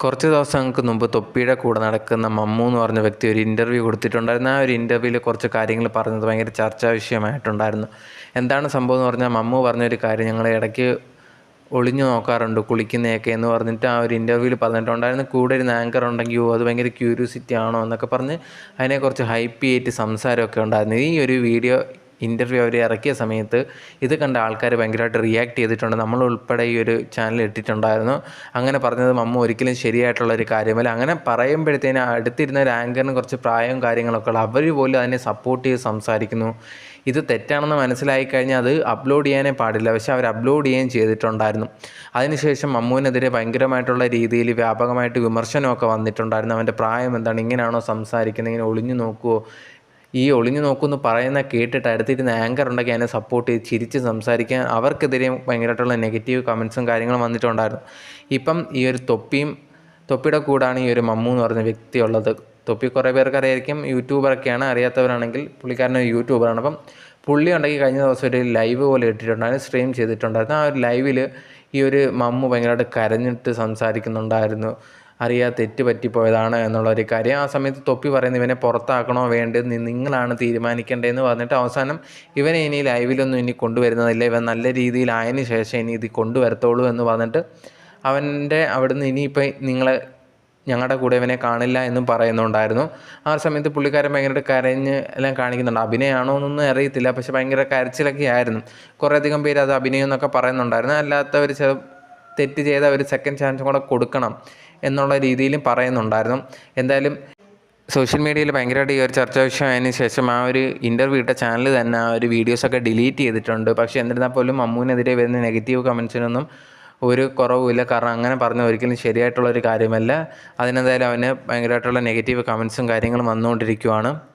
കുറച്ച് ദിവസങ്ങൾക്ക് മുമ്പ് തൊപ്പിയുടെ കൂടെ നടക്കുന്ന മമ്മു എന്ന് പറഞ്ഞ വ്യക്തി ഒരു ഇൻ്റർവ്യൂ കൊടുത്തിട്ടുണ്ടായിരുന്നു. ആ ഒരു ഇൻ്റർവ്യൂവിൽ കുറച്ച് കാര്യങ്ങൾ പറഞ്ഞത് ഭയങ്കര ചർച്ചാ വിഷയമായിട്ടുണ്ടായിരുന്നു. എന്താണ് സംഭവം എന്ന് പറഞ്ഞാൽ മമ്മു പറഞ്ഞൊരു കാര്യം, ഞങ്ങൾ ഇടയ്ക്ക് ഒളിഞ്ഞു നോക്കാറുണ്ട് കുളിക്കുന്നതൊക്കെ എന്ന് പറഞ്ഞിട്ട് ആ ഒരു ഇൻ്റർവ്യൂവിൽ പറഞ്ഞിട്ടുണ്ടായിരുന്നു. കൂടെ ഒരു ആങ്കർ ഉണ്ടെങ്കിൽ അത് ഭയങ്കര ക്യൂരിയോസിറ്റി ആണോ എന്നൊക്കെ പറഞ്ഞ് അതിനെക്കുറിച്ച് ഹൈപ്പ് ചെയ്തിട്ട് സംസാരമൊക്കെ ഉണ്ടായിരുന്നു. ഈ ഒരു വീഡിയോ ഇൻ്റർവ്യൂ അവർ ഇറക്കിയ സമയത്ത് ഇത് കണ്ട ആൾക്കാർ ഭയങ്കരമായിട്ട് റിയാക്ട് ചെയ്തിട്ടുണ്ട്. നമ്മളുൾപ്പെടെ ഈ ഒരു ചാനൽ ഇട്ടിട്ടുണ്ടായിരുന്നു. അങ്ങനെ പറഞ്ഞത് മമ്മു ഒരിക്കലും ശരിയായിട്ടുള്ളൊരു കാര്യമല്ല. അങ്ങനെ പറയുമ്പോഴത്തേനും അടുത്തിരുന്ന ഒരു ആങ്കറിന് കുറച്ച് പ്രായവും കാര്യങ്ങളൊക്കെ ഉള്ള അവർ പോലും അതിനെ സപ്പോർട്ട് ചെയ്ത് സംസാരിക്കുന്നു. ഇത് തെറ്റാണെന്ന് മനസ്സിലായി കഴിഞ്ഞാൽ അത് അപ്ലോഡ് ചെയ്യാനേ പാടില്ല. പക്ഷേ അവർ അപ്ലോഡ് ചെയ്യുകയും ചെയ്തിട്ടുണ്ടായിരുന്നു. അതിനുശേഷം മമ്മുവിനെതിരെ ഭയങ്കരമായിട്ടുള്ള രീതിയിൽ വ്യാപകമായിട്ട് വിമർശനമൊക്കെ വന്നിട്ടുണ്ടായിരുന്നു. അവൻ്റെ പ്രായം എന്താണ്, ഇങ്ങനെയാണോ സംസാരിക്കുന്നത്, ഇങ്ങനെ ഒളിഞ്ഞു നോക്കുമോ, ഈ ഒളിഞ്ഞു നോക്കുമെന്ന് പറയുന്ന കേട്ടിട്ട് അടുത്തിരുന്ന ആങ്കർ ഉണ്ടെങ്കിൽ അതിനെ സപ്പോർട്ട് ചെയ്ത് ചിരിച്ച് സംസാരിക്കാൻ അവർക്കെതിരെയും ഭയങ്കരമായിട്ടുള്ള നെഗറ്റീവ് കമൻസും കാര്യങ്ങളും വന്നിട്ടുണ്ടായിരുന്നു. ഇപ്പം ഈ ഒരു തൊപ്പിയുടെ കൂടാണ് ഈ ഒരു മമ്മു എന്ന് പറഞ്ഞ വ്യക്തി ഉള്ളത്. തൊപ്പി കുറേ പേർക്ക് അറിയായിരിക്കും, യൂട്യൂബറൊക്കെയാണ്. അറിയാത്തവരാണെങ്കിൽ പുള്ളിക്കാരനൊരു യൂട്യൂബറാണ്. അപ്പം പുള്ളി ഉണ്ടെങ്കിൽ കഴിഞ്ഞ ദിവസം ഒരു ലൈവ് പോലെ ഇട്ടിട്ടുണ്ടായിരുന്നു, സ്ട്രീം ചെയ്തിട്ടുണ്ടായിരുന്നു. ആ ഒരു ലൈവിൽ ഈ ഒരു മമ്മു ഭയങ്കരമായിട്ട് കരഞ്ഞിട്ട് സംസാരിക്കുന്നുണ്ടായിരുന്നു. അറിയാതെ തെറ്റ് പറ്റിപ്പോയതാണ് എന്നുള്ളൊരു കാര്യം. ആ സമയത്ത് തൊപ്പി പറയുന്നത് ഇവനെ പുറത്താക്കണോ വേണ്ടത് നിങ്ങളാണ് തീരുമാനിക്കേണ്ടതെന്ന് പറഞ്ഞിട്ട് അവസാനം ഇവനെ ഇനി ലൈവിലൊന്നും ഇനി കൊണ്ടുവരുന്നതില്ല, ഇവൻ നല്ല രീതിയിലായതിനു ശേഷം ഇനി ഇത് കൊണ്ടുവരത്തുള്ളൂ എന്ന് പറഞ്ഞിട്ട് അവൻ്റെ അവിടുന്ന് ഇനിയിപ്പോൾ നിങ്ങളെ ഞങ്ങളുടെ കൂടെ ഇവനെ കാണില്ല എന്നും പറയുന്നുണ്ടായിരുന്നു. ആ സമയത്ത് പുള്ളിക്കാരൻ ഭയങ്കരമായിട്ട് കരഞ്ഞ് എല്ലാം കാണിക്കുന്നുണ്ട്. അഭിനയമാണോ എന്നൊന്നും അറിയത്തില്ല, പക്ഷേ ഭയങ്കര കരച്ചിലൊക്കെ ആയിരുന്നു. കുറേയധികം പേര് അത് അഭിനയം എന്നൊക്കെ പറയുന്നുണ്ടായിരുന്നു. അല്ലാത്തവർ തെറ്റ് ചെയ്ത ഒരു സെക്കൻഡ് ചാൻസും കൂടെ കൊടുക്കണം എന്നുള്ള രീതിയിലും പറയുന്നുണ്ടായിരുന്നു. എന്തായാലും സോഷ്യൽ മീഡിയയിൽ ഭയങ്കരമായിട്ട് ഈ ഒരു ചർച്ചാ വിഷയമായതിനു ശേഷം ആ ഒരു ഇൻ്റർവ്യൂ ഇട്ട ചാനൽ തന്നെ ആ ഒരു വീഡിയോസൊക്കെ ഡിലീറ്റ് ചെയ്തിട്ടുണ്ട്. പക്ഷേ എന്നിരുന്നാൽ പോലും മമ്മുവിനെതിരെ വരുന്ന നെഗറ്റീവ് കമൻസിനൊന്നും ഒരു കുറവുമില്ല. കാരണം അങ്ങനെ പറഞ്ഞ ഒരിക്കലും ശരിയായിട്ടുള്ളൊരു കാര്യമല്ല. അതിനെന്തായാലും അവന് ഭയങ്കരമായിട്ടുള്ള നെഗറ്റീവ് കമൻസും കാര്യങ്ങളും വന്നുകൊണ്ടിരിക്കുകയാണ്.